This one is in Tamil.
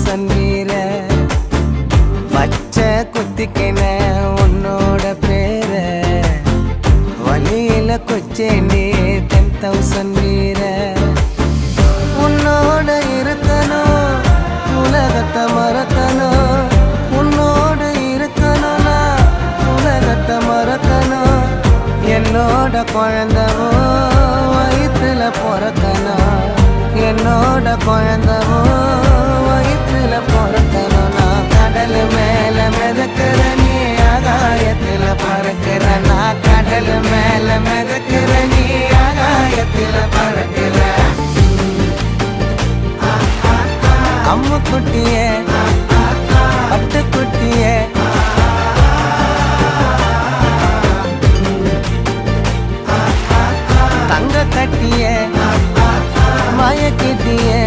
10,000 வீர பச்சை குத்திக்கின உன்னோட பேர வழியில கொச்சேண்டி 10,000 வீர உன்னோட இருக்கணும் உலகத்தை மறக்கணும் உன்னோட இருக்கணும்னா உலகத்தை மறக்கணும் என்னோட குழந்தவோ வயிற்றுல பிறக்கணும் என்னோட குழந்தவோ வயிற்றுல பிறக்கணும் நான் கடல் மேல மிதக்கிற நீ ஆகாயத்துல பறக்கிற நான் கடல் மேல மிதக்கிற நீ ஆகாயத்துல பறக்கிற அம்மு குட்டியே பட்டு குட்டியே தங்க கட்டியே மயக்கிட்டியே